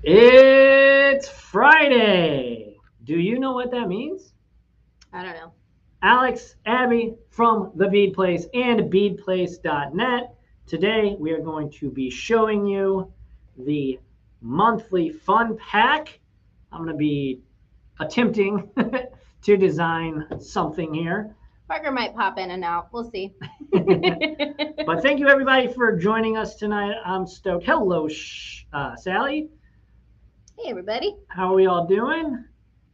It's Friday. Do you know what that means? I don't know. Alex, Abby from The Bead Place and beadplace.net. Today we are going to be showing you the monthly fun pack. I'm going to be attempting to design something here. Parker might pop in and out. We'll see. But thank you everybody for joining us tonight. I'm stoked. Hello, Sally. Hey, everybody. How are we all doing?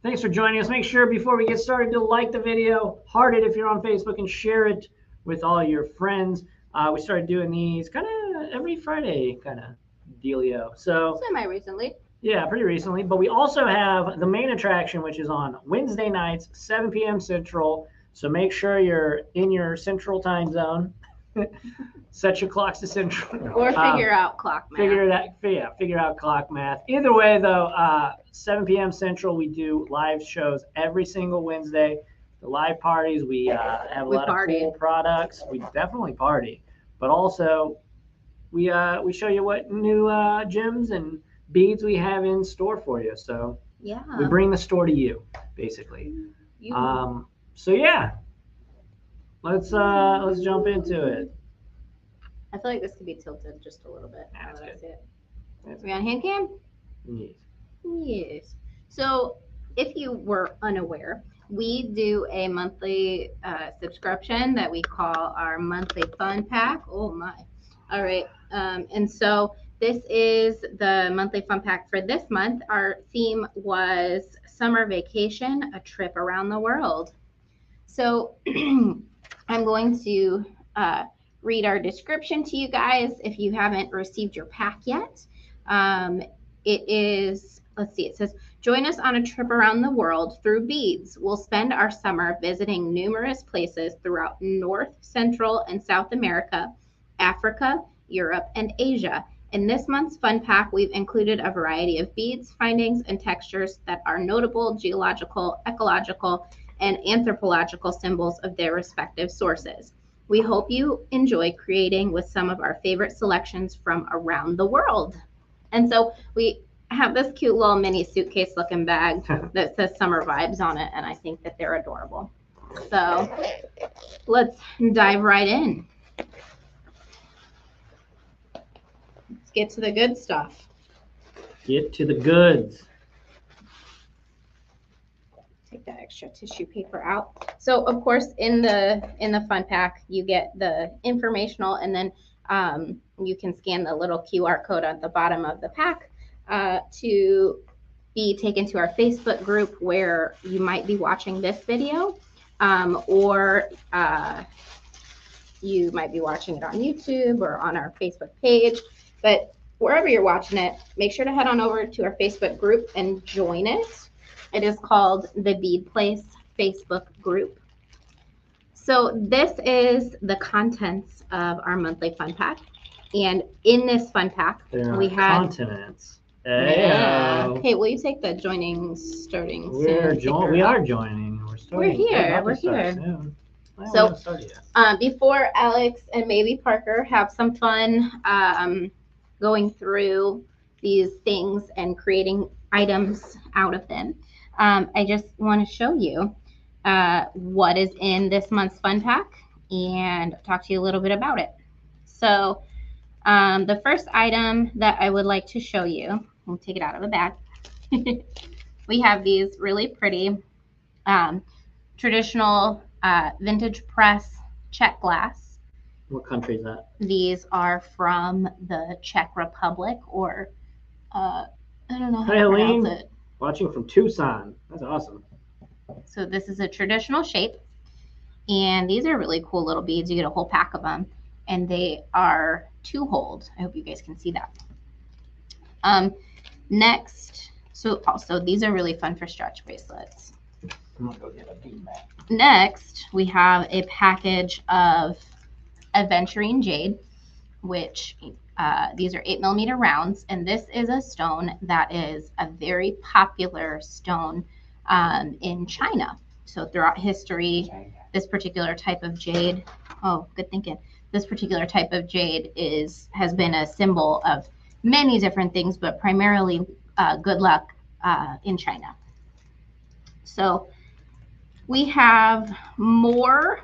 Thanks for joining us. Make sure before we get started to like the video, heart it if you're on Facebook, and share it with all your friends. We started doing these kind of every Friday kind of dealio. So Semi-recently. Yeah, pretty recently. But we also have the main attraction, which is on Wednesday nights, 7 p.m. Central. So make sure you're in your Central time zone. Set your clocks to Central. Or figure out clock math. Figure out clock math. Either way, though, 7 p.m. Central, we do live shows every single Wednesday. The live parties, we have a lot of cool products. We definitely party, but also we show you what new gems and beads we have in store for you. So Yeah. we bring the store to you, basically. So yeah, let's jump into it. I feel like this could be tilted just a little bit. That's good. Are we on hand cam? Yes. Yes. So if you were unaware, we do a monthly subscription that we call our monthly fun pack. Oh my. All right. And so this is the monthly fun pack for this month. Our theme was summer vacation, a trip around the world. So I'm going to read our description to you guys if you haven't received your pack yet. It is, let's see, it says, join us on a trip around the world through beads. We'll spend our summer visiting numerous places throughout North, Central, and South America, Africa, Europe, and Asia. In this month's fun pack, we've included a variety of beads, findings, and textures that are notable geological, ecological, and anthropological symbols of their respective sources. We hope you enjoy creating with some of our favorite selections from around the world. And so we have this cute little mini suitcase looking bag that says summer vibes on it, and I think that they're adorable. So let's dive right in. Let's get to the good stuff. Get to the goods. Take that extra tissue paper out. So of course in the fun pack you get the informational, and then you can scan the little QR code at the bottom of the pack to be taken to our Facebook group where you might be watching this video, or you might be watching it on YouTube or on our Facebook page. But wherever you're watching it, make sure to head on over to our Facebook group and join it. It is called the Bead Place Facebook group. So this is the contents of our monthly fun pack. And in this fun pack, we have continents. Yeah. Hey, will you take the joining starting We are joining. We're here. We're here. So before Alex and maybe Parker have some fun going through these things and creating items out of them, I just want to show you what is in this month's fun pack and talk to you a little bit about it. So the first item that I would like to show you, we'll take it out of the bag. We have these really pretty traditional vintage press Czech glass. What country is that? These are from the Czech Republic, or I don't know how to pronounce it. Watching from Tucson. That's awesome. So this is a traditional shape, and these are really cool little beads. You get a whole pack of them, and they are 2-holed. I hope you guys can see that. Next, so also these are really fun for stretch bracelets. I'm gonna go get a bead bag. Next, we have a package of aventurine jade, which these are 8mm rounds, and this is a stone that is a very popular stone in China. So throughout history, this particular type of jade, oh, good thinking. This particular type of jade has been a symbol of many different things, but primarily good luck in China. So we have more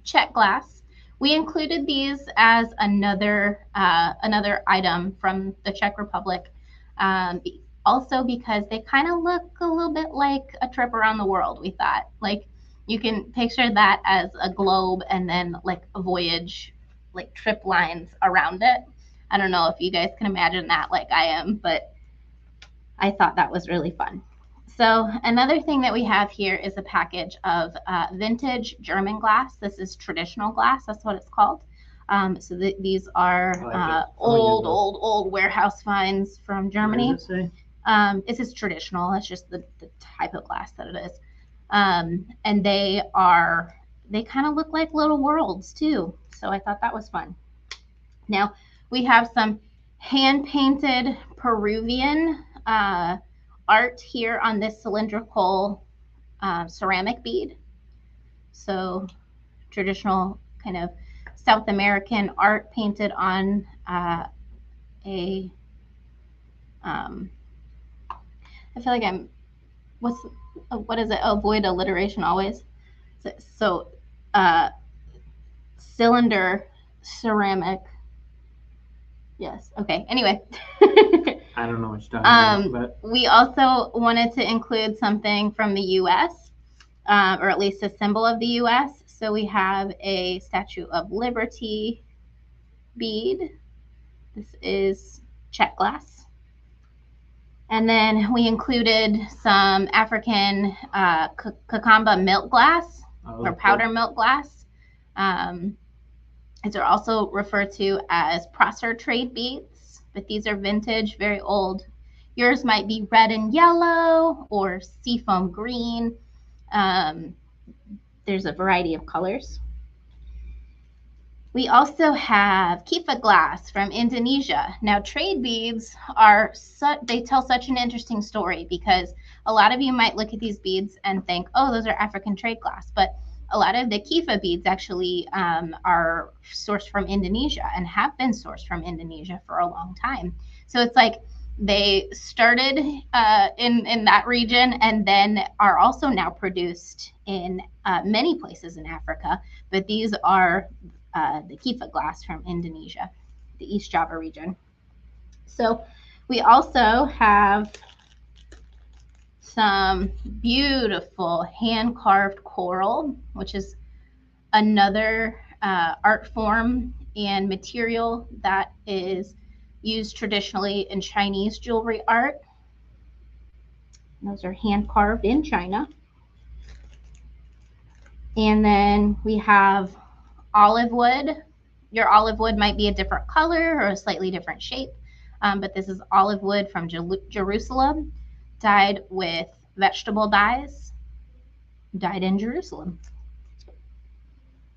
Czech glass. We included these as another item from the Czech Republic, also because they kind of look a little bit like a trip around the world. We thought, like, you can picture that as a globe and then like a voyage, like trip lines around it. I don't know if you guys can imagine that like I am, but I thought that was really fun. So another thing that we have here is a package of vintage German glass. This is traditional glass. That's what it's called. So these are old warehouse finds from Germany. What does it say? This is traditional. It's just the type of glass that it is. And they kind of look like little worlds too. So I thought that was fun. Now we have some hand-painted Peruvian art here on this cylindrical ceramic bead. So traditional kind of South American art painted on I feel like what is it? Avoid alliteration always. So cylinder ceramic. Yes. Okay. Anyway. I don't know what you're talking about. But we also wanted to include something from the U.S., or at least a symbol of the U.S. So we have a Statue of Liberty bead. This is Czech glass. And then we included some African Kakamba milk glass or powder milk glass. These are also referred to as Prosser trade beads, but these are vintage, very old. Yours might be red and yellow or seafoam green. There's a variety of colors. We also have Kifa glass from Indonesia. Now, trade beads they tell such an interesting story because a lot of you might look at these beads and think, oh, those are African trade glass. But a lot of the Kifa beads actually are sourced from Indonesia and have been sourced from Indonesia for a long time. So it's like they started in that region and then are also now produced in many places in Africa. But these are the Kifa glass from Indonesia, the East Java region. So we also have some beautiful hand-carved coral, which is another art form and material that is used traditionally in Chinese jewelry art. Those are hand-carved in China. And then we have olive wood. Your olive wood might be a different color or a slightly different shape, but this is olive wood from Jerusalem, dyed with vegetable dyes, dyed in Jerusalem.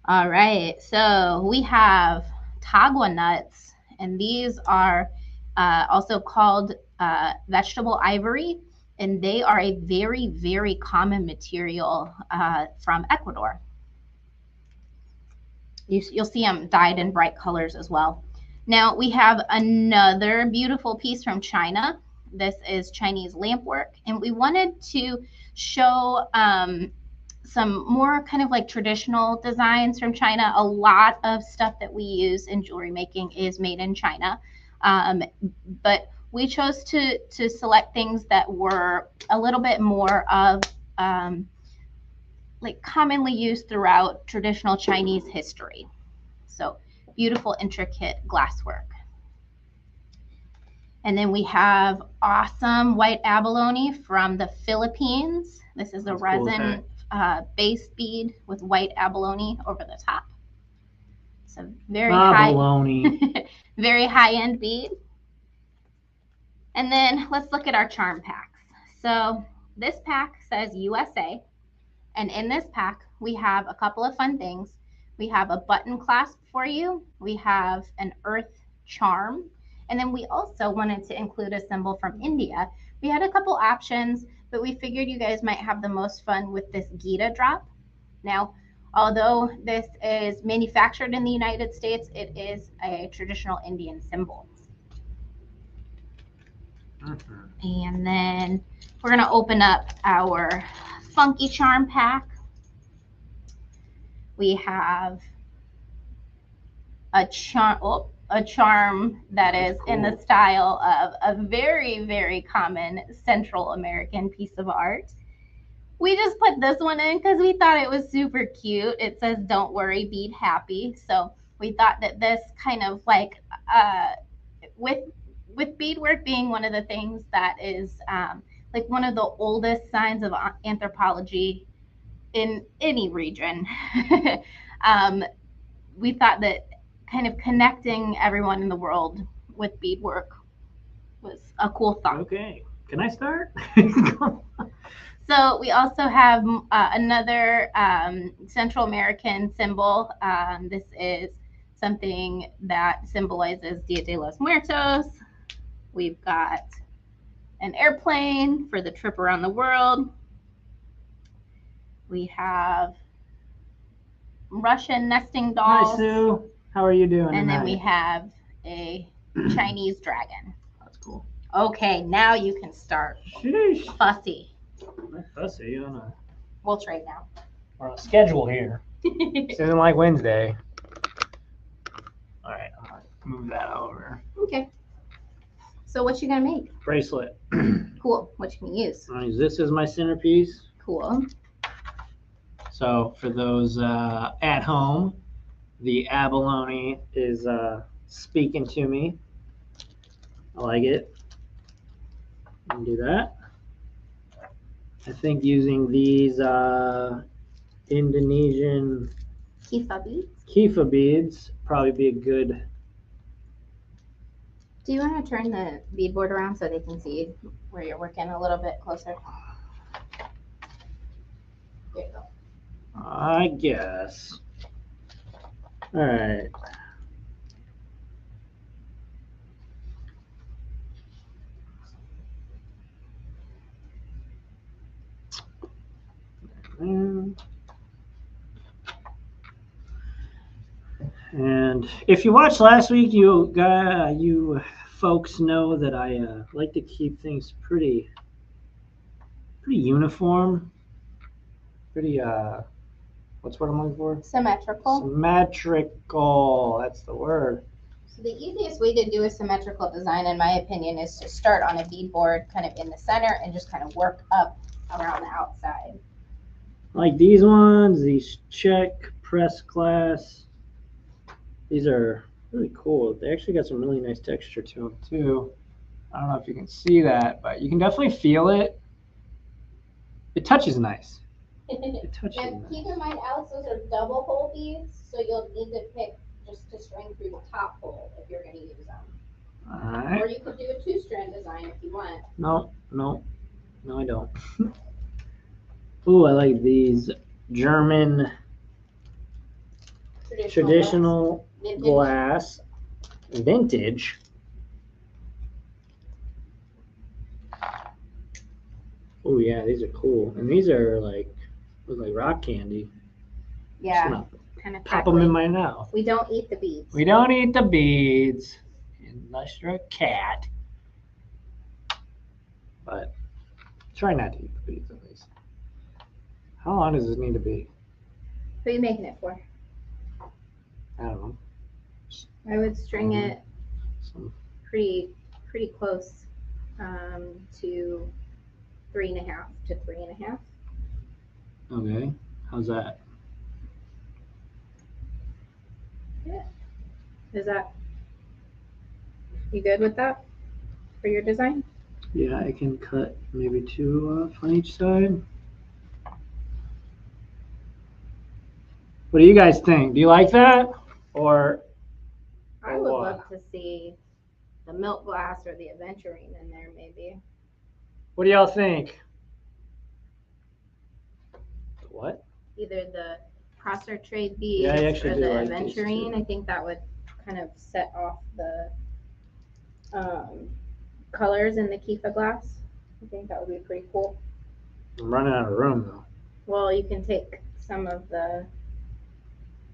All right, so we have tagua nuts, and these are also called vegetable ivory, and they are a very, very common material from Ecuador. You'll see them dyed in bright colors as well. Now we have another beautiful piece from China. This is Chinese lamp work, and we wanted to show some more kind of like traditional designs from China. A lot of stuff that we use in jewelry making is made in China, but we chose to select things that were a little bit more of like commonly used throughout traditional Chinese history. So beautiful, intricate glasswork. And then we have awesome white abalone from the Philippines. This is a resin based bead with white abalone over the top. So very very high-end bead. And then let's look at our charm packs. So this pack says USA. And in this pack, we have a couple of fun things. We have a button clasp for you. We have an earth charm. And then we also wanted to include a symbol from India. We had a couple options, but we figured you guys might have the most fun with this Gita drop. Now, although this is manufactured in the United States, it is a traditional Indian symbol. And then we're going to open up our Funky Charm pack. We have a charm that is cool. In the style of a very, very common Central American piece of art. We just put this one in because we thought it was super cute. It says, "Don't worry, bead happy." So we thought that this kind of like, with beadwork being one of the things that is like one of the oldest signs of anthropology in any region, we thought that kind of connecting everyone in the world with beadwork was a cool thought. Okay, can I start? So we also have another Central American symbol. This is something that symbolizes Dia de los Muertos. We've got an airplane for the trip around the world. We have Russian nesting dolls. Hi, Sue. How are you doing? And then we have a Chinese dragon. That's cool. Okay, now you can start. Sheesh. Fussy. I'm fussy. We'll trade now. We're on a schedule here. This isn't like Wednesday. All right, I'm gonna move that over. Okay. So what you gonna make? Bracelet. Cool. What you gonna use? I'm gonna use this as my centerpiece. Cool. So for those at home, the abalone is speaking to me. I like it. And do that. I think using these Indonesian Kifa beads probably be a good. Do you want to turn the beadboard around so they can see where you're working a little bit closer? There you go. I guess. All right. And if you watched last week, you folks know that I like to keep things pretty uniform, pretty what's what I'm looking for? Symmetrical. Symmetrical. That's the word. So the easiest way to do a symmetrical design, in my opinion, is to start on a beadboard kind of in the center and just kind of work up around the outside. Like these ones, these Czech press glass. These are really cool. They actually got some really nice texture to them too. I don't know if you can see that, but you can definitely feel it. It touches nice. It touches Now, nice. keep in mind, Alex, those are double hole beads, so you'll need to pick just to string through the top hole if you're going to use them. All right. Or you could do a 2-strand design if you want. No, I don't. Ooh, I like these German traditional glass vintage. Oh yeah, these are cool, and these are like look like rock candy. Yeah, kind of pop them in my mouth. We don't eat the beads. We don't eat the beads unless you're a cat. But try not to eat the beads at least. How long does this need to be? What are you making it for? I don't know. I would string it Some pretty close to 3.5 to 3.5. Okay, how's that? Yeah. Is that, you good with that for your design? Yeah, I can cut maybe 2 off on each side. What do you guys think? Do you like that? Or I would love to see the milk glass or the aventurine in there maybe. what do y'all think? What? Either the crosser trade beads Yeah, I or actually do the like these aventurine. too. I think that would kind of set off the colors in the Kifa glass. I think that would be pretty cool. I'm running out of room though. Well, you can take some of the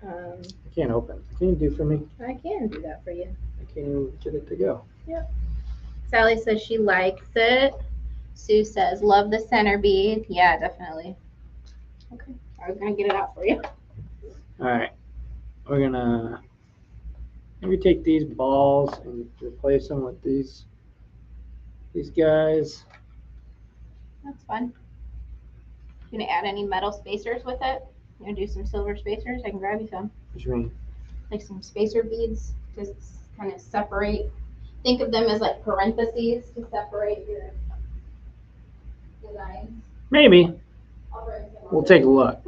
I can't open. Can you do for me? I can do that for you. I can't even get it to go. It's Sally says she likes it. Sue says, love the center bead. Yeah, definitely. Okay, I was going to get it out for you. All right. We're going to maybe take these balls and replace them with these guys. That's fun. You going to add any metal spacers with it? You going to do some silver spacers? I can grab you some. What do you mean? Like some spacer beads. Just kind of separate. Think of them as like parentheses to separate your designs. Maybe. We'll take a look.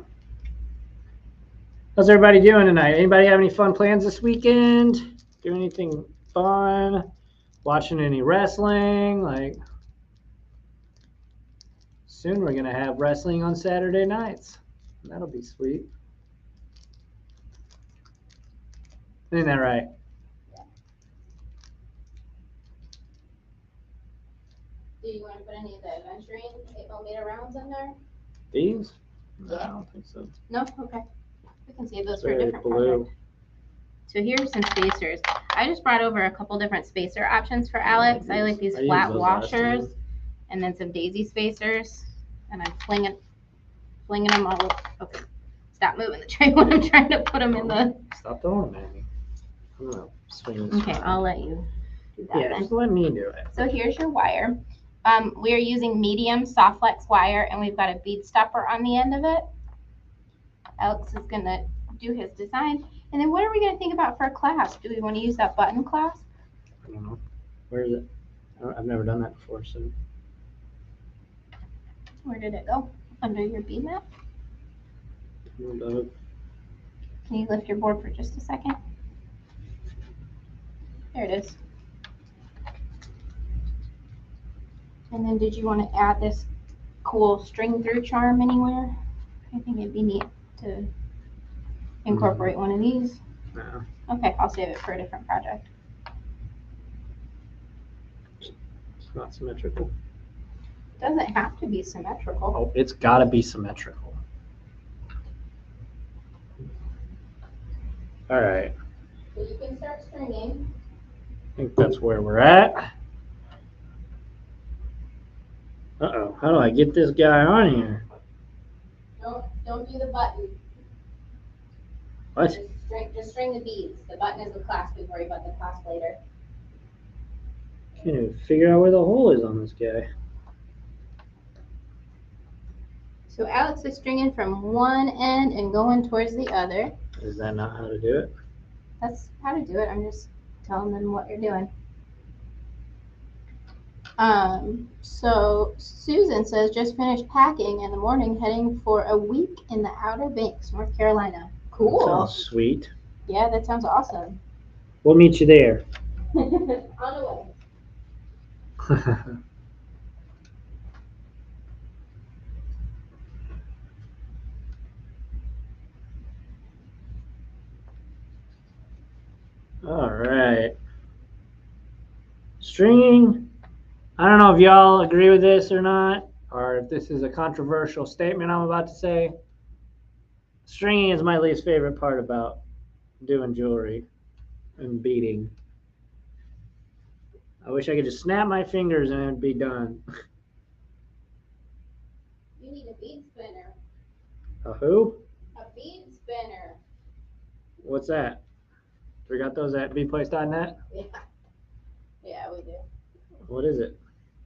How's everybody doing tonight? Anybody have any fun plans this weekend? Do anything fun? Watching any wrestling? Like, soon we're gonna have wrestling on Saturday nights. That'll be sweet. Isn't that right? Do you want to put any of the adventuring 8mm rounds in there? These? No, Yeah. I don't think so. No? Okay. We can save those for a Very different blue. project. So here's some spacers. I just brought over a couple different spacer options for Alex. I like these I used flat those last washers time. and then some daisy spacers. And I'm flinging them all. Okay. Stop moving the tray when I'm trying to put them in the. Stop throwing them at me. I'm gonna swing this Okay, around. I'll let you do that Yeah, then. just let me do it. So here's your wire. We are using medium soft flex wire, and we've got a bead stopper on the end of it. Alex is gonna do his design. And then what are we gonna think about for a clasp? Do we want to use that button clasp? I don't know. Where is it? I've never done that before, so. Where did it go? Under your bead mat? Can Can you lift your board for just a second? There it is. And then did you want to add this cool string through charm anywhere? I think it'd be neat to incorporate one of these. No, Okay, I'll save it for a different project. it's not symmetrical. Doesn't have to be symmetrical. Oh, it's gotta be symmetrical. All right, So you can start stringing. I think that's where we're at. Uh-oh, how do I get this guy on here? Don't do the button. What? Just string the beads. The button is the clasp. We worry about the clasp later. Can't even figure out where the hole is on this guy. So Alex is stringing from one end and going towards the other. Is that not how to do it? That's how to do it. I'm just telling them what you're doing. So Susan says, just finished packing in the morning, heading for a week in the Outer Banks, North Carolina. That Cool. sounds sweet. Yeah, that sounds awesome. We'll meet you there. On the way. All right. Stringing. I don't know if y'all agree with this or not, or if this is a controversial statement I'm about to say. Stringing is my least favorite part about doing jewelry and beading. I wish I could just snap my fingers and it'd be done. You need a bead spinner. A who? A bead spinner. What's that? We got those at bplace.net? Yeah. Yeah, we do. What is it?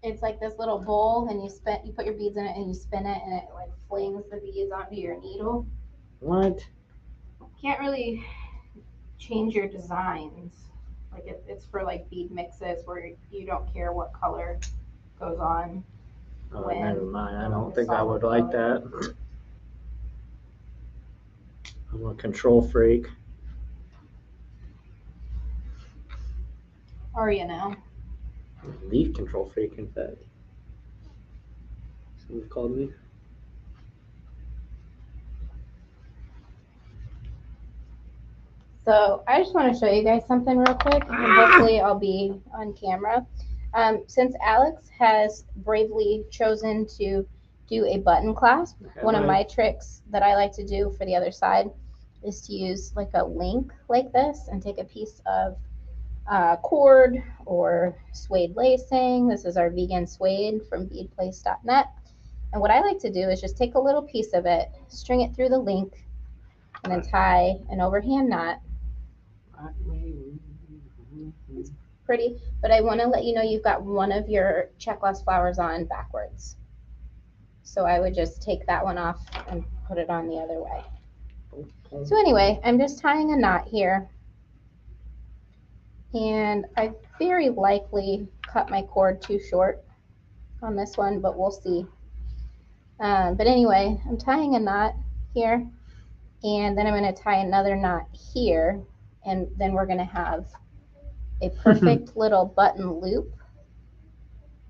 It's like this little bowl, and you put your beads in it, and you spin it, and it like flings the beads onto your needle. What? Can't really change your designs. Like it's for like bead mixes where you don't care what color goes on. Oh, When never mind. I the don't think I would solid like that. I'm a control freak. Are you now? Leaf control freak, in fact. Someone called me. So I just want to show you guys something real quick, and hopefully I'll be on camera. Since Alex has bravely chosen to do a button clasp, one of my tricks that I like to do for the other side is to use like a link like this and take a piece of cord or suede lacing. This is our vegan suede from beadplace.net. And what I like to do is just take a little piece of it, string it through the link, and then tie an overhand knot. It's pretty, but I want to let you know you've got one of your check glass flowers on backwards. So I would just take that one off and put it on the other way. So anyway, I'm just tying a knot here. And I very likely cut my cord too short on this one, but we'll see. But anyway, I'm tying a knot here, and then I'm going to tie another knot here, and then we're going to have a perfect little button loop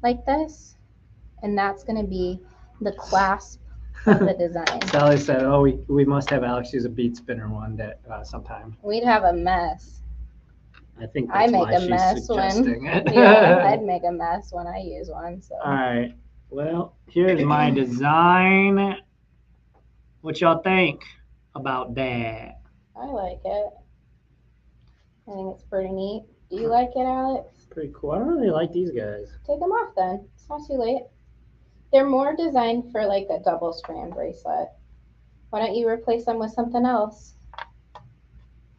like this, and that's going to be the clasp of the design. Sally said, "Oh, we must have Alex use a bead spinner one that sometime." We'd have a mess. I think that's why she's suggesting it. Yeah, I'd make a mess when I use one. So. All right. Well, here's my design. What y'all think about that? I like it. I think it's pretty neat. Do you like it, Alex? Pretty cool. I don't really like these guys. Take them off then. It's not too late. They're more designed for like a double strand bracelet. Why don't you replace them with something else?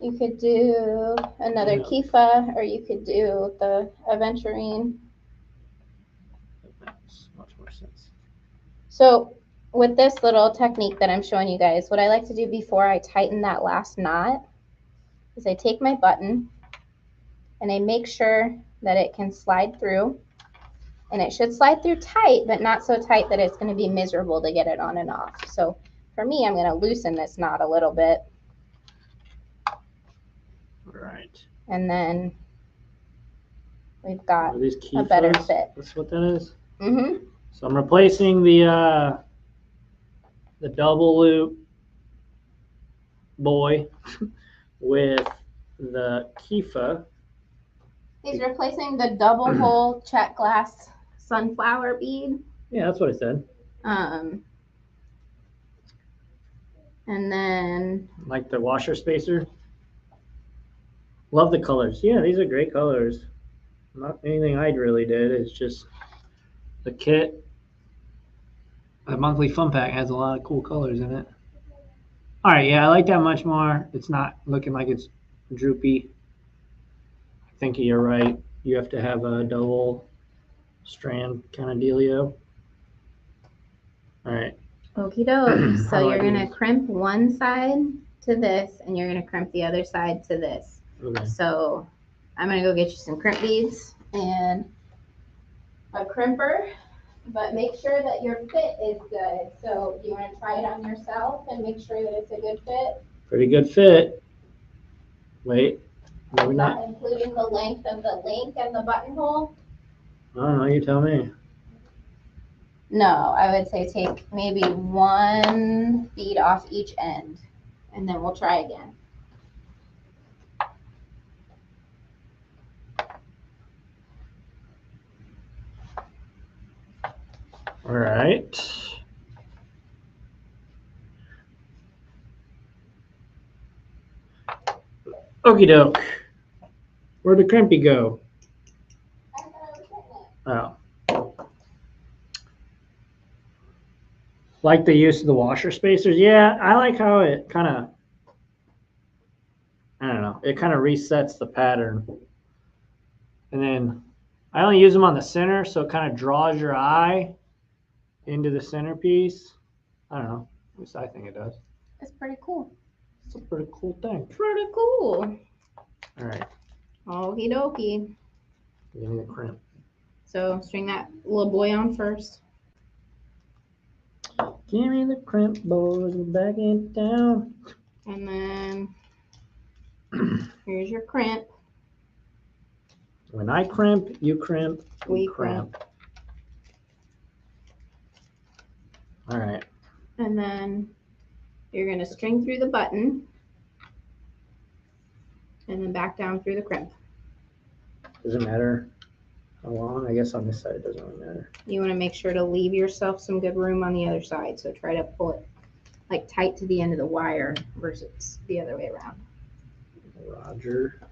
You could do another Kifa, or you could do the aventurine. That makes much more sense. So with this little technique that I'm showing you guys, what I like to do before I tighten that last knot is I take my button and I make sure that it can slide through. And it should slide through tight, but not so tight that it's going to be miserable to get it on and off. So for me, I'm going to loosen this knot a little bit. Right. And then we've got a better fit. That's what that is? Mm-hmm. So I'm replacing the double loop boy with the Kifa. He's replacing the double hole check glass sunflower bead. Yeah, that's what I said. And then like the washer spacer. Love the colors. Yeah, these are great colors. Not anything I really did. It's just the kit. The monthly fun pack has a lot of cool colors in it. All right, yeah, I like that much more. It's not looking like it's droopy. I think you're right. You have to have a double strand kind of dealio. All right. Okie doke. So you're going to crimp one side to this, and you're going to crimp the other side to this. Okay. So I'm going to go get you some crimp beads and a crimper, but make sure that your fit is good. So you want to try it on yourself and make sure that it's a good fit. Pretty good fit. Wait, maybe not. Including the length of the link and the buttonhole? I don't know, you tell me. No, I would say take maybe one bead off each end, and then we'll try again. All right. Okie doke. Where'd the crimpy go? Oh. Like the use of the washer spacers? Yeah, I like how it kind of, I don't know, it kind of resets the pattern. And then I only use them on the center, so it kind of draws your eye into the centerpiece. I don't know. At least I think it does. It's pretty cool. It's a pretty cool thing. Pretty cool. All right. Okie dokie. Give me the crimp. So string that little boy on first. Give me the crimp, boys, and back it down. And then here's your crimp. When I crimp, you crimp, we crimp. All right. And then you're going to string through the button and then back down through the crimp. Does it matter how long? I guess on this side it doesn't really matter. You want to make sure to leave yourself some good room on the other side. So try to pull it like tight to the end of the wire versus the other way around. Roger.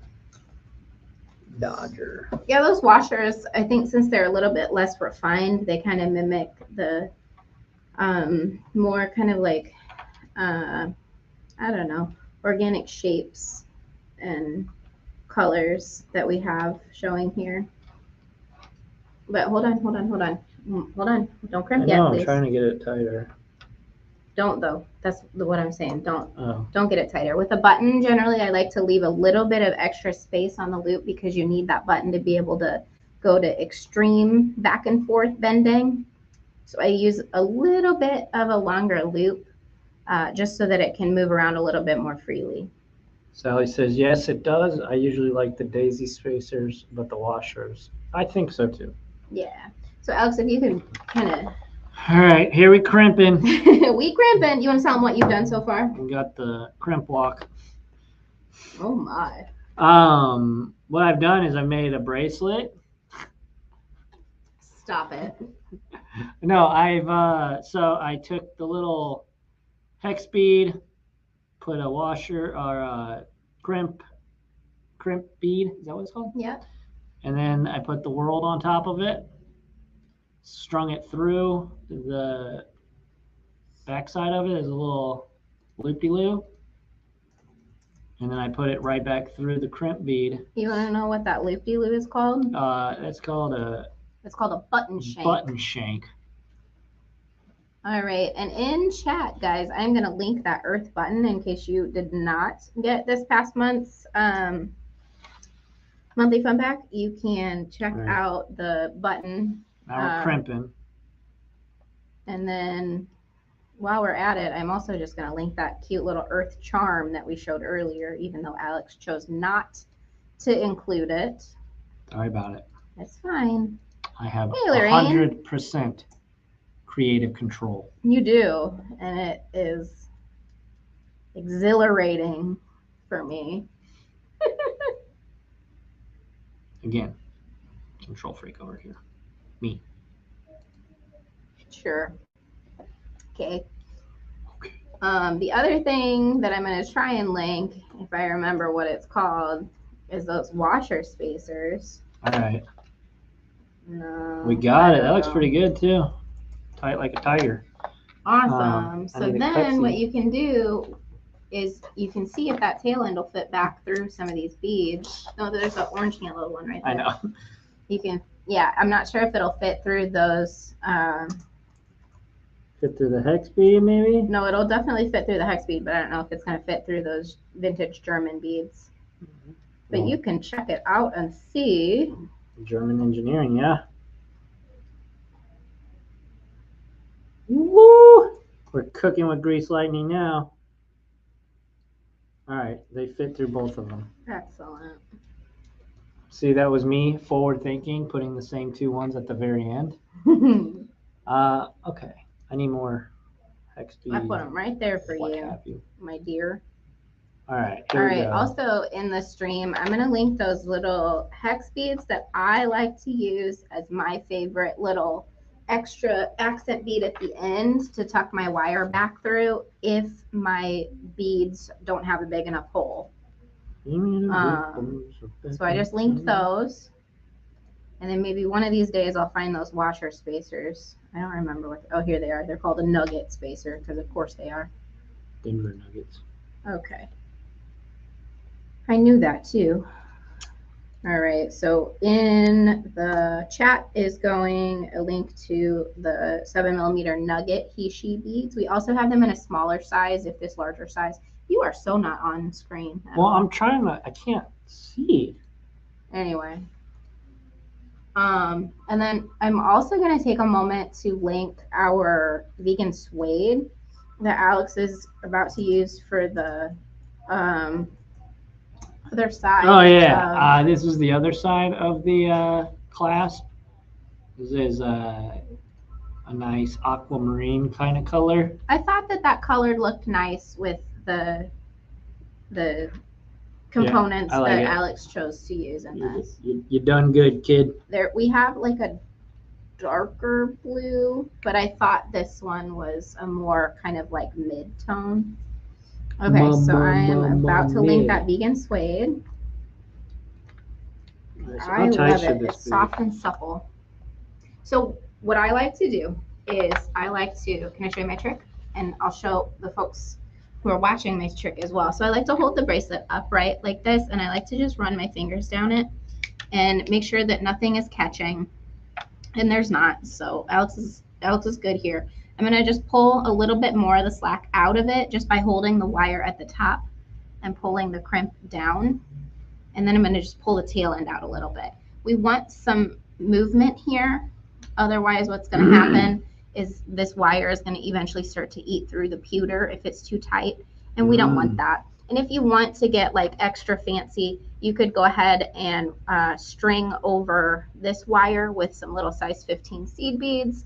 Dodger. Yeah, those washers, I think since they're a little bit less refined, they kind of mimic the more kind of like, I don't know, organic shapes and colors that we have showing here. But hold on. Don't crimp yet, I'm please. trying to get it tighter. Don't though. That's what I'm saying. Oh. Don't get it tighter. With a button, generally, I like to leave a little bit of extra space on the loop because you need that button to be able to go to extreme back and forth bending. So I use a little bit of a longer loop just so that it can move around a little bit more freely. Sally says, yes, it does. I usually like the daisy spacers, but the washers. I think so too. Yeah. So Alex, if you can kind of. All right, here we crimping. We crimping. You want to tell them what you've done so far? We got the crimp walk. Oh my. What I've done is I made a bracelet. Stop it. No, so I took the little hex bead, put a washer or a crimp bead. Is that what it's called? Yeah. And then I put the world on top of it, strung it through the backside of it as a little loop-de-loop. And then I put it right back through the crimp bead. You want to know what that loop-de-loop is called? It's called a button shank. Button shank. All right, and in chat, guys, I'm going to link that Earth button in case you did not get this past month's monthly fun pack. You can check out the button. Now we're crimping. And then while we're at it, I'm also just going to link that cute little Earth charm that we showed earlier, even though Alex chose not to include it. Sorry about it. It's fine. I have 100% creative control. You do, and it is exhilarating for me. Again, control freak over here. Me. Sure. Okay. The other thing that I'm going to try and link, if I remember what it's called, is those washer spacers. All right. No. We got it. That looks pretty good too. Tight like a tiger. Awesome. So then what you can do is you can see if that tail end will fit back through some of these beads. No, there's an orange yellow one right there. I know. You can, yeah, I'm not sure if it'll fit through those. Fit through the hex bead maybe? No, it'll definitely fit through the hex bead, but I don't know if it's going to fit through those vintage German beads. Mm-hmm. But you can check it out and see. German engineering, yeah. Woo! We're cooking with grease lightning now. All right, they fit through both of them. Excellent. See, that was me forward thinking, putting the same two ones at the very end. Okay, I need more hex bead. I put them right there for you, my dear. All right. All right. Also in the stream, I'm going to link those little hex beads that I like to use as my favorite little extra accent bead at the end to tuck my wire back through if my beads don't have a big enough hole. So I just linked those. And then maybe one of these days I'll find those washer spacers. I don't remember what. Oh, here they are. They're called a nugget spacer because of course they are. Denver Nuggets. Okay. I knew that too. All right, so in the chat is going a link to the 7mm nugget he/she beads. We also have them in a smaller size if this larger size. You are so not on screen. Well, I'm trying to, I can't see. Anyway. And then I'm also going to take a moment to link our vegan suede that Alex is about to use for the other side. Oh yeah, this is the other side of the clasp. This is a nice aquamarine kind of color. I thought that color looked nice with the components that Alex chose to use in this. You done good, kid. There we have like a darker blue, but I thought this one was a more kind of like mid-tone. Okay, so I am about to link that vegan suede. I love it. It's soft and supple. So what I like to do is can I show you my trick? And I'll show the folks who are watching my trick as well. So I like to hold the bracelet upright like this, and I like to just run my fingers down it and make sure that nothing is catching. And there's not. So Alex is good here. I'm going to just pull a little bit more of the slack out of it just by holding the wire at the top and pulling the crimp down. And then I'm going to just pull the tail end out a little bit. We want some movement here. Otherwise, what's going to happen is this wire is going to eventually start to eat through the pewter if it's too tight. And we don't want that. And if you want to get like extra fancy, you could go ahead and string over this wire with some little size 15 seed beads.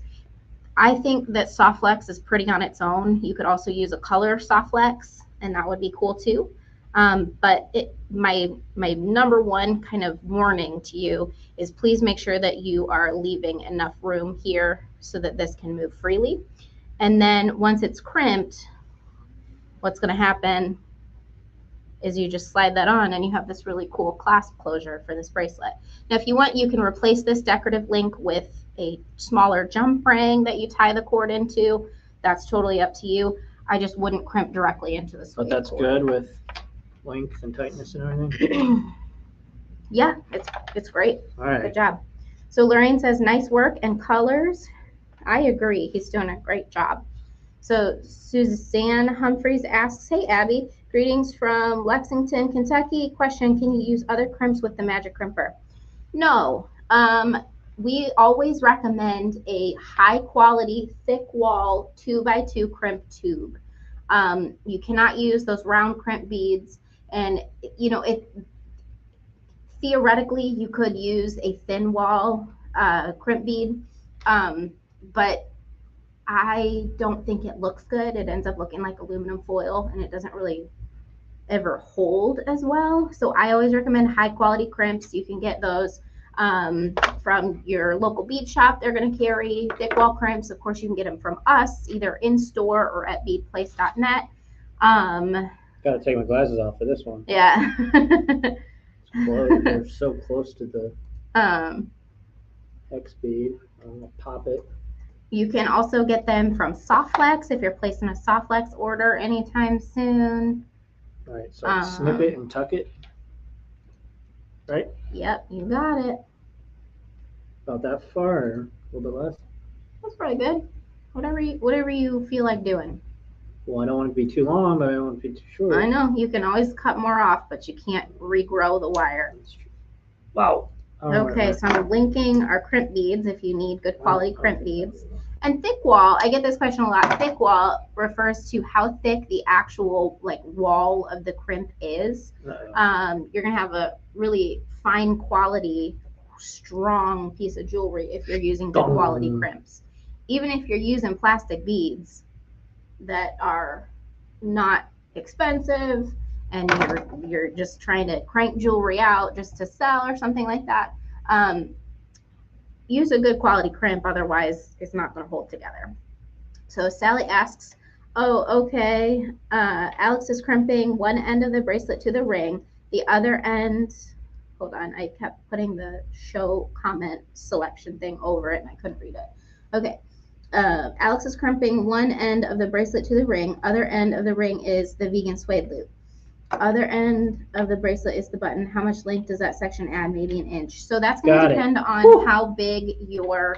I think that Softlex is pretty on its own. You could also use a color Softlex, and that would be cool too. But my number one kind of warning to you is please make sure that you are leaving enough room here so that this can move freely. And then once it's crimped, what's going to happen is you just slide that on and you have this really cool clasp closure for this bracelet. Now, if you want, you can replace this decorative link with a smaller jump ring that you tie the cord into. That's totally up to you. I just wouldn't crimp directly into the suede But that's cord. good with length and tightness and everything? Yeah, it's great. All right. Good job. So Lorraine says, nice work and colors. I agree. He's doing a great job. So Suzanne Humphreys asks, hey, Abby, greetings from Lexington, Kentucky. Question, can you use other crimps with the Magic Crimper? No. We always recommend a high quality, thick wall 2x2 crimp tube. You cannot use those round crimp beads. And, you know, theoretically, you could use a thin wall crimp bead, but I don't think it looks good. It ends up looking like aluminum foil, and it doesn't really ever hold as well. So I always recommend high quality crimps. You can get those from your local bead shop. They're going to carry thick wall crimps. Of course, you can get them from us either in store or at beadplace.net. Gotta take my glasses off for this one. Yeah. They're so close to the hex bead. I'm gonna pop it. You can also get them from Softlex if you're placing a Softlex order anytime soon. All right, so snip it and tuck it. Right? Yep, you got it. About that far, or a little bit less. That's pretty good. Whatever you feel like doing. Well, I don't want it to be too long, but I don't want it to be too short. I know you can always cut more off, but you can't regrow the wire. Wow. Okay, so I'm linking our crimp beads if you need good quality crimp beads. And thick wall, I get this question a lot. Thick wall refers to how thick the actual like wall of the crimp is. You're gonna have a really fine quality, strong piece of jewelry if you're using good quality crimps. Even if you're using plastic beads that are not expensive and you're just trying to crank jewelry out just to sell or something like that, use a good quality crimp, otherwise it's not going to hold together. So Sally asks, oh, okay, Alex is crimping one end of the bracelet to the ring, the other end, hold on, I kept putting the show comment selection thing over it and I couldn't read it. Okay, Alex is crimping one end of the bracelet to the ring, other end of the ring is the vegan suede loop. Other end of the bracelet is the button. How much length does that section add? Maybe an inch. So that's going to depend on how big your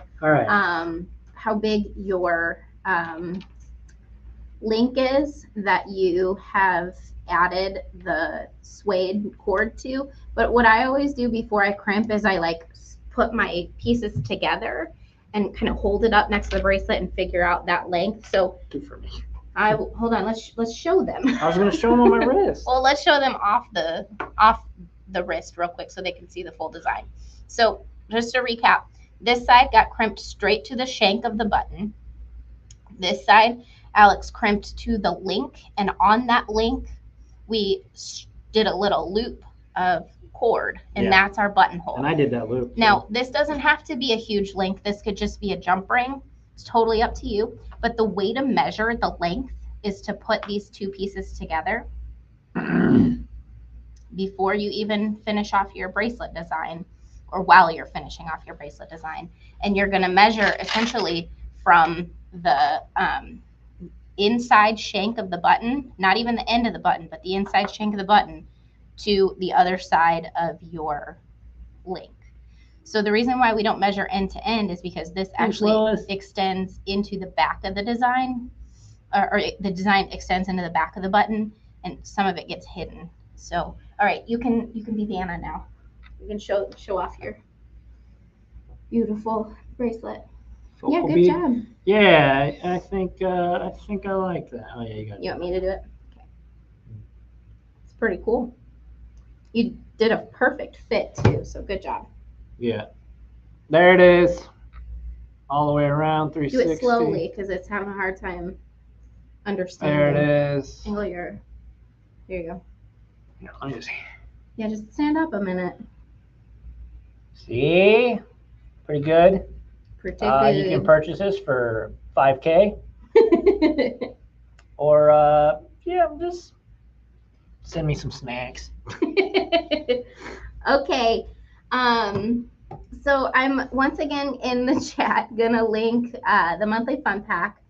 link is that you have added the suede cord to. But what I always do before I crimp is I like put my pieces together and kind of hold it up next to the bracelet and figure out that length. So do for me. Hold on, let's show them. I was going to show them on my wrist. Well, let's show them off the wrist real quick so they can see the full design. So just to recap, this side got crimped straight to the shank of the button. This side, Alex crimped to the link, and on that link, we did a little loop of cord, and that's our buttonhole. And I did that loop. Now, this doesn't have to be a huge link. This could just be a jump ring. It's totally up to you. But the way to measure the length is to put these two pieces together before you even finish off your bracelet design. or while you're finishing off your bracelet design. And you're going to measure essentially from the inside shank of the button, not even the end of the button, but the inside shank of the button to the other side of your link. So the reason why we don't measure end to end is because this actually extends into the back of the design, or the design extends into the back of the button, and some of it gets hidden. So, all right, you can be Vanna now. You can show off your beautiful bracelet. Yeah, good job. Yeah, I think I like that. Oh yeah, you want me to do it? Okay. It's pretty cool. You did a perfect fit too, so good job. Yeah. There it is. All the way around 360. Do it slowly because it's having a hard time understanding. There it is. Angle your. There you go. Yeah, let me see. Yeah, just stand up a minute. See? Pretty good. Pretty good. You can purchase this for $5K. Or, yeah, just send me some snacks. Okay. So I'm once again in the chat gonna link the monthly fun pack.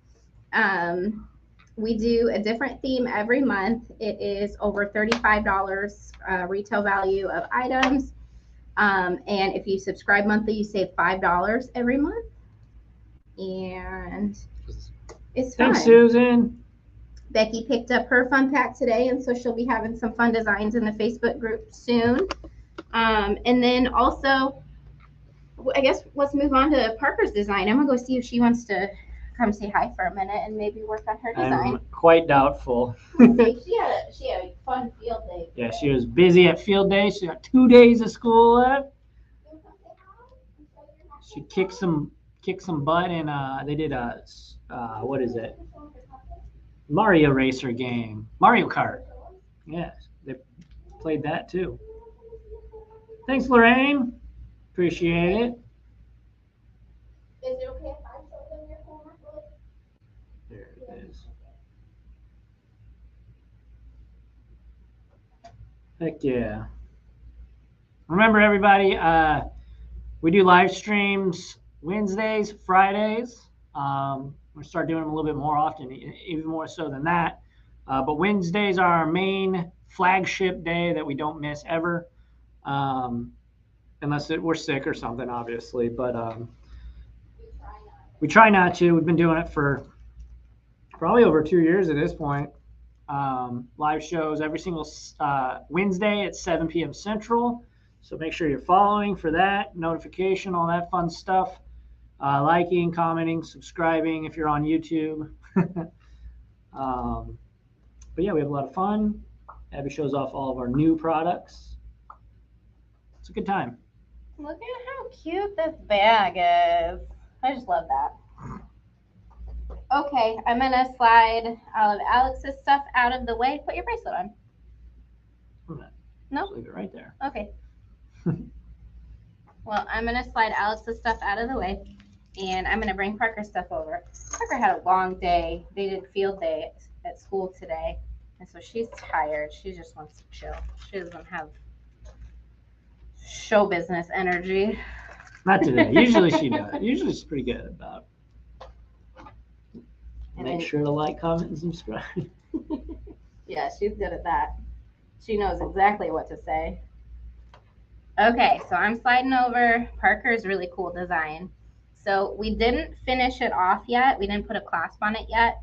We do a different theme every month. It is over $35 retail value of items. And if you subscribe monthly, you save $5 every month. And it's fun. Thanks, Susan. Becky picked up her fun pack today, and so she'll be having some fun designs in the Facebook group soon. And then also, I guess let's move on to Parker's design. I'm gonna go see if she wants to come say hi for a minute and maybe work on her design. I'm quite doubtful. she had a fun field day. Yeah, she was busy at field day. She got 2 days of school left. She kicked some butt, and they did a what is it? Mario Racer game. Mario Kart. Yes, they played that too. Thanks, Lorraine. Appreciate it. Is it okay if I show them your phone? There it is. Heck yeah. Remember, everybody, we do live streams Wednesdays, Fridays. We'll start doing them a little bit more often, even more so than that. But Wednesdays are our main flagship day that we don't miss ever. Unless we're sick or something, obviously. But we try not to. We've been doing it for probably over 2 years at this point. Live shows every single Wednesday at 7 p.m. Central. So make sure you're following for that, notification, all that fun stuff. Liking, commenting, subscribing if you're on YouTube. But yeah, we have a lot of fun. Abby shows off all of our new products. It's a good time. Look at how cute this bag is. I just love that. Okay, I'm going to slide all of Alex's stuff out of the way. Put your bracelet on. No? Leave it right there. Okay. Well, I'm going to slide Alex's stuff out of the way, and I'm going to bring Parker's stuff over. Parker had a long day. They did field day at school today, and so she's tired. She just wants to chill. She doesn't have show business energy. Not today. Usually she does. Usually she's pretty good about it. Make sure to like, comment, and subscribe. Yeah, she's good at that. She knows exactly what to say. Okay, so I'm sliding over Parker's really cool design. So we didn't finish it off yet. We didn't put a clasp on it yet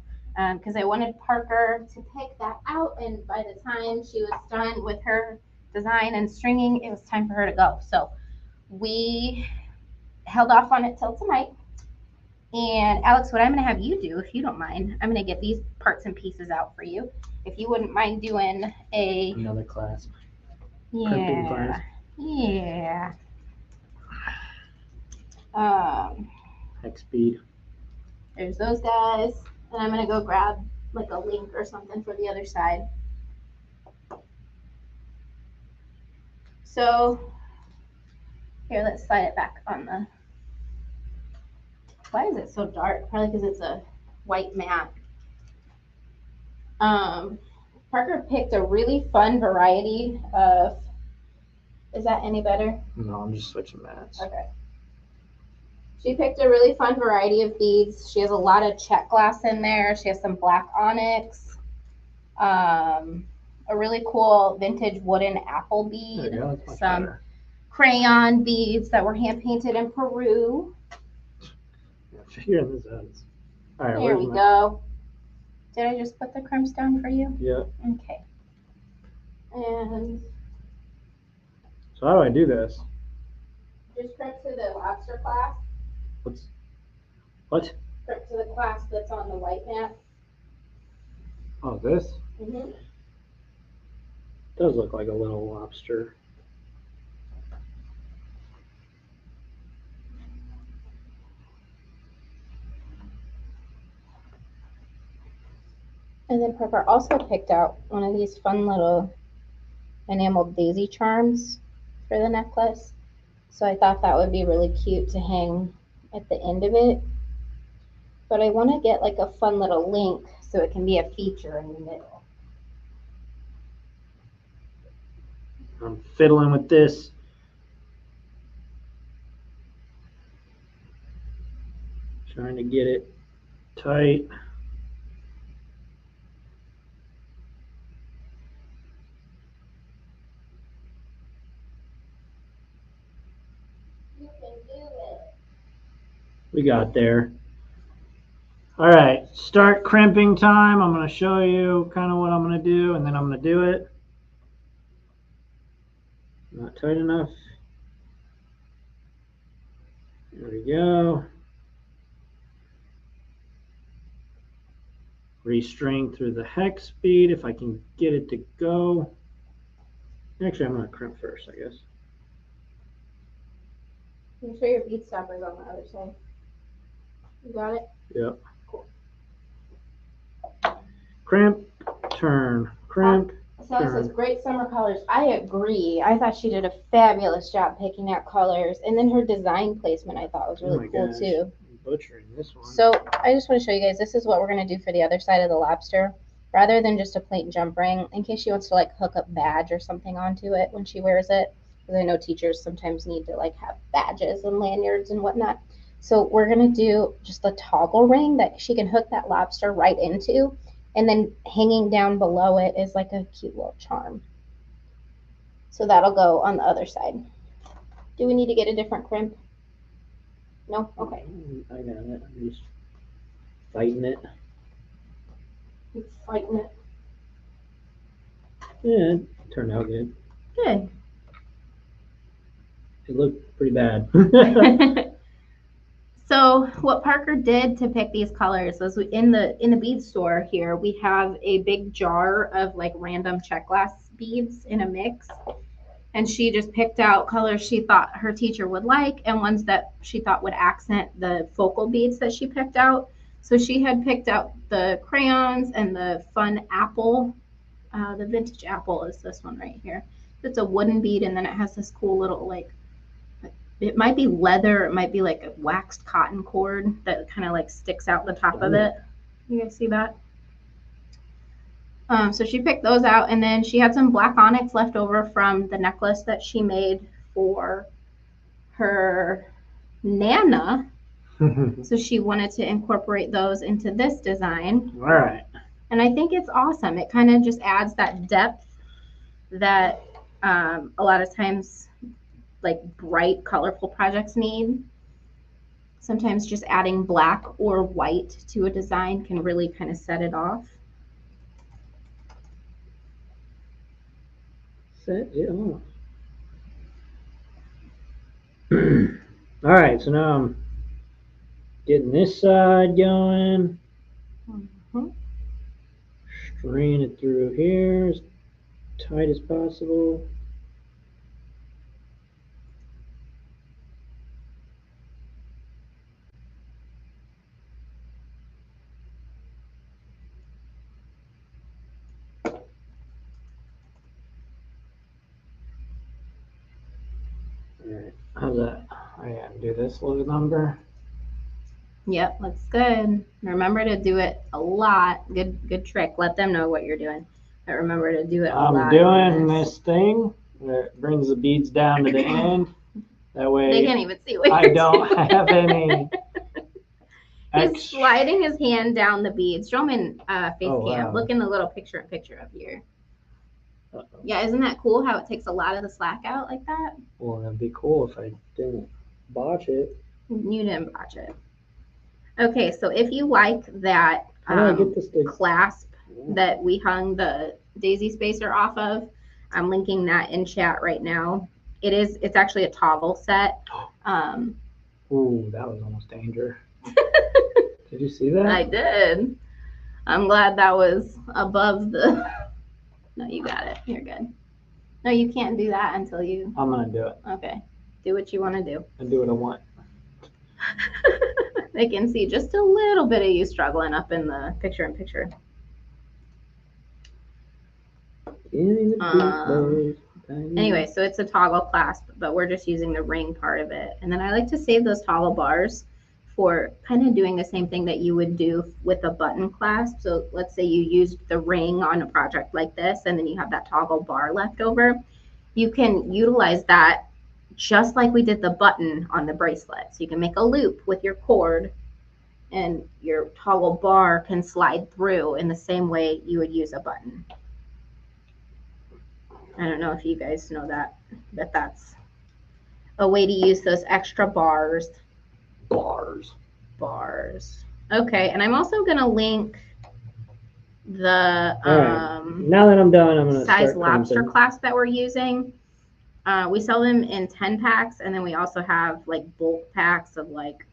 because I wanted Parker to pick that out. And by the time she was done with her design and stringing, it was time for her to go. So we held off on it till tonight. And Alex, what I'm going to have you do, if you don't mind, I'm going to get these parts and pieces out for you. If you wouldn't mind doing another clasp. Yeah. Yeah. Hex speed. There's those guys. And I'm going to go grab like a link or something for the other side. So here, let's slide it back on the. Why is it so dark? Probably because it's a white mat. Parker picked a really fun variety of Is that any better? No, I'm just switching mats. Okay. She picked a really fun variety of beads. She has a lot of check glass in there. She has some black onyx, a really cool vintage wooden apple bead, some crayon beads that were hand painted in Peru. Figuring this out. All right, there we go. Did I just put the crimps down for you? Yeah. Okay. And so how do I do this? just crimp to the lobster clasp. What? Crimp to the clasp that's on the white mat. Oh, this? Mm-hmm. Does look like a little lobster. And then Parker also picked out one of these fun little enameled daisy charms for the necklace. So I thought that would be really cute to hang at the end of it. But I want to get like a fun little link so it can be a feature in the middle. I'm fiddling with this. Trying to get it tight. You can do it. We got there. All right, start crimping time. I'm going to show you kind of what I'm going to do, and then I'm going to do it. Not tight enough. There we go. Restring through the hex bead if I can get it to go. Actually, I'm going to crimp first, I guess. Make sure your bead stopper is on the other side. You got it? Yep. Cool. Crimp, turn, crimp. So it says great summer colors. I agree. I thought she did a fabulous job picking out colors. And then her design placement I thought was really cool too. I'm butchering this one. So I just want to show you guys, this is what we're going to do for the other side of the lobster. Rather than just a plain jump ring, in case she wants to like hook up badge or something onto it when she wears it. Because I know teachers sometimes need to like have badges and lanyards and whatnot. So we're going to do just a toggle ring that she can hook that lobster right into. And then hanging down below it is like a cute little charm. So that'll go on the other side. Do we need to get a different crimp? No? Okay. I got it. I'm just fighting it. You're fighting it. Yeah, it turned out good. Good. It looked pretty bad. So what Parker did to pick these colors was in the bead store here, we have a big jar of like random check glass beads in a mix. And she just picked out colors she thought her teacher would like and ones that she thought would accent the focal beads that she picked out. So she had picked out the crayons and the fun apple. The vintage apple is this one right here. It's a wooden bead and then it has this cool little like, it might be leather, it might be like a waxed cotton cord that kind of like sticks out the top of it. You guys see that? So she picked those out, and then she had some black onyx left over from the necklace that she made for her Nana. So she wanted to incorporate those into this design. All right. And I think it's awesome. It kind of just adds that depth that a lot of times like bright, colorful projects need. Sometimes just adding black or white to a design can really kind of set it off. Set it off. All right, so now I'm getting this side going. String it through here as tight as possible. Alright, how's that? I gotta do this little number. Yep, looks good. Remember to do it a lot. Good trick. Let them know what you're doing. But remember to do it a lot. I'm doing this thing It brings the beads down to the end. That way They can't even see what I you're don't doing. have any. He's sliding his hand down the beads. Show him in face Oh, cam. wow. Look in the little picture up here. Uh-oh. Yeah, isn't that cool how it takes a lot of the slack out like that? Well, that'd be cool if I didn't botch it. You didn't botch it. Okay, so if you like that How do I get this to clasp that we hung the daisy spacer off of, I'm linking that in chat right now. It's actually a toggle set. Ooh, that was almost danger. Did you see that? I did. I'm glad that was above the. No, you got it. You're good. No, you can't do that until you. I'm gonna do it. Okay. Do what you want to do. I do what I want. They can see just a little bit of you struggling up in the picture in picture. Anyway, so it's a toggle clasp, but we're just using the ring part of it. And then I like to save those toggle bars for kind of doing the same thing that you would do with a button clasp. So let's say you used the ring on a project like this, and then you have that toggle bar left over. You can utilize that just like we did the button on the bracelet. So you can make a loop with your cord, and your toggle bar can slide through in the same way you would use a button. I don't know if you guys know that that's a way to use those extra bars. Bars. Okay, and I'm also gonna link the now that I'm done, I'm gonna size start lobster cleansing. clasp that we're using. We sell them in 10 packs, and then we also have like bulk packs of like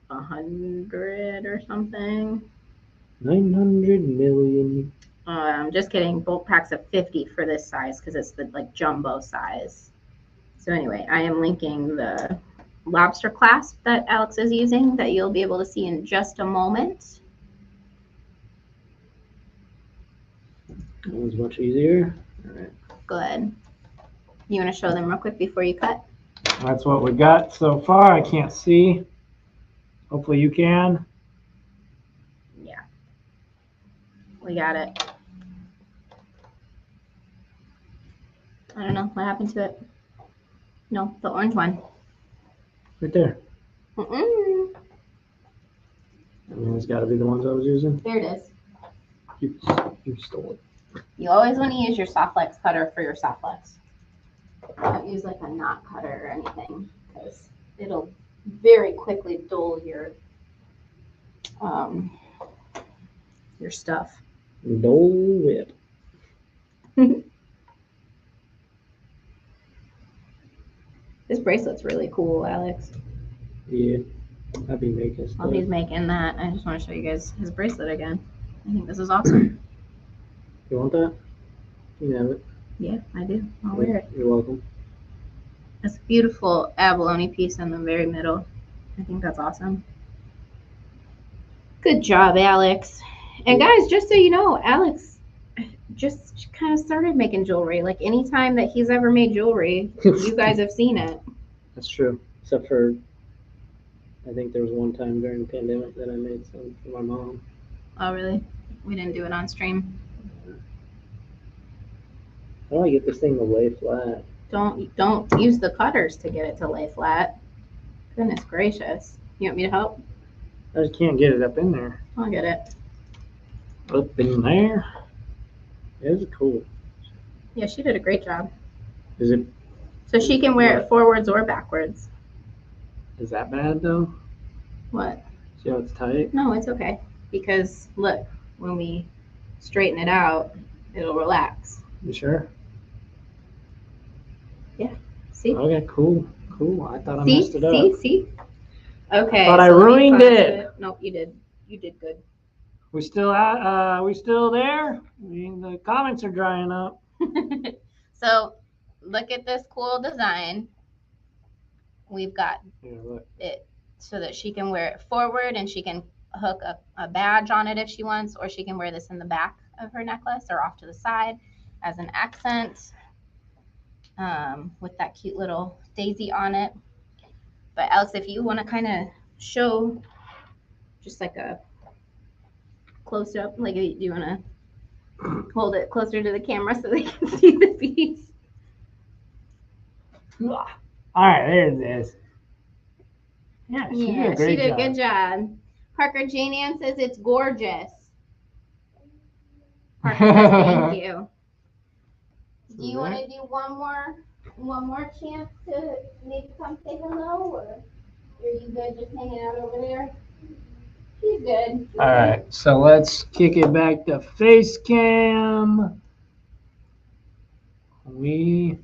100 or something. 900 million. Just kidding. Bulk packs of 50 for this size because it's the like jumbo size. So anyway, I am linking the lobster clasp that Alex is using that you'll be able to see in just a moment. That was much easier. All right. Good. You want to show them real quick before you cut? That's what we got so far. I can't see. Hopefully you can. Yeah. We got it. I don't know what happened to it. No, the orange one. Right there. Mm-mm. I mean, it's got to be the ones I was using. There it is. You stole it. You always want to use your Softflex cutter for your Softflex. Don't use like a knot cutter or anything because it'll very quickly dull your stuff. Dole Whip. This bracelet's really cool, Alex. Yeah, I'll be making stuff. While he's making that, I just want to show you guys his bracelet again. I think this is awesome. You want that? You can have it. Yeah, I do. I'll wear it. You're welcome. It's a beautiful abalone piece in the very middle. I think that's awesome. Good job, Alex. And guys, just so you know, Alex just kind of started making jewelry. Like anytime that he's ever made jewelry, you guys have seen it. That's true. Except for, I think there was one time during the pandemic that I made some for my mom. Oh, really? We didn't do it on stream. How do I get this thing to lay flat? Don't use the cutters to get it to lay flat. Goodness gracious. You want me to help? I just can't get it up in there. I'll get it. Up in there? It is cool. Yeah, she did a great job. Is it? So she can wear it forwards or backwards. Is that bad though? What? See how it's tight? No, it's okay. Because look, when we straighten it out, it'll relax. You sure? Yeah. See? Okay, cool. I thought I messed it up. See? Okay. I thought I so let me ruined pause it. Nope, you did. You did good. We still there? The comments are drying up. So look at this cool design. We've got Yeah, look. it so that she can wear it forward and she can hook a badge on it if she wants, or she can wear this in the back of her necklace or off to the side as an accent with that cute little daisy on it. But Alex, if you want to kind of show just like a close up, like do you want to hold it closer to the camera so they can see the piece? All right, there it is. Yeah, she did a great she did job. a good job. Parker Jane Ann says it's gorgeous. Parker says thank you. Do you want to do one more chance to maybe come say hello, or are you good just hanging out over there? She's good. All right, so let's kick it back to face cam. Hello.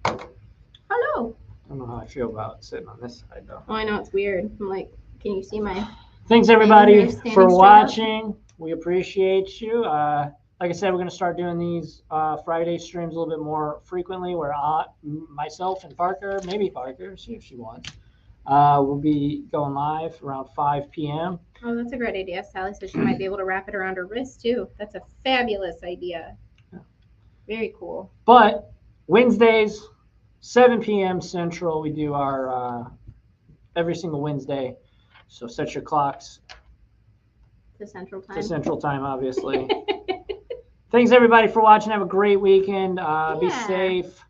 I don't know how I feel about sitting on this side though. Oh, I know it's weird. I'm like, can you see my? Thanks everybody for watching. We appreciate you. Like I said, we're going to start doing these Friday streams a little bit more frequently where myself and Parker, maybe Parker, see if she wants, we'll be going live around 5 p.m. Oh, that's a great idea. Sally says she might be able to wrap it around her wrist too. That's a fabulous idea. Yeah. Very cool. But Wednesdays, 7 p.m. Central, we do our every single Wednesday. So set your clocks to Central Time. To Central Time, obviously. Thanks everybody for watching. Have a great weekend. Be safe.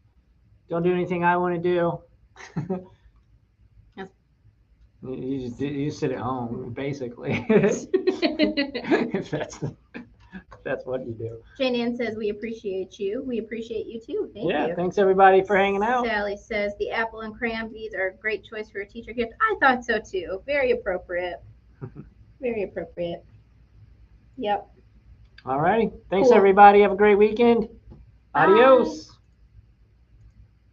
Don't do anything I want to do. You sit at home, basically. If that's what you do. Jane Ann says we appreciate you. We appreciate you too. Thank you. Yeah, thanks everybody for hanging out. Sally says the apple and cram beads are a great choice for a teacher gift. I thought so too. Very appropriate. Very appropriate. Yep. All righty. Thanks everybody. Have a great weekend. Bye. Adios.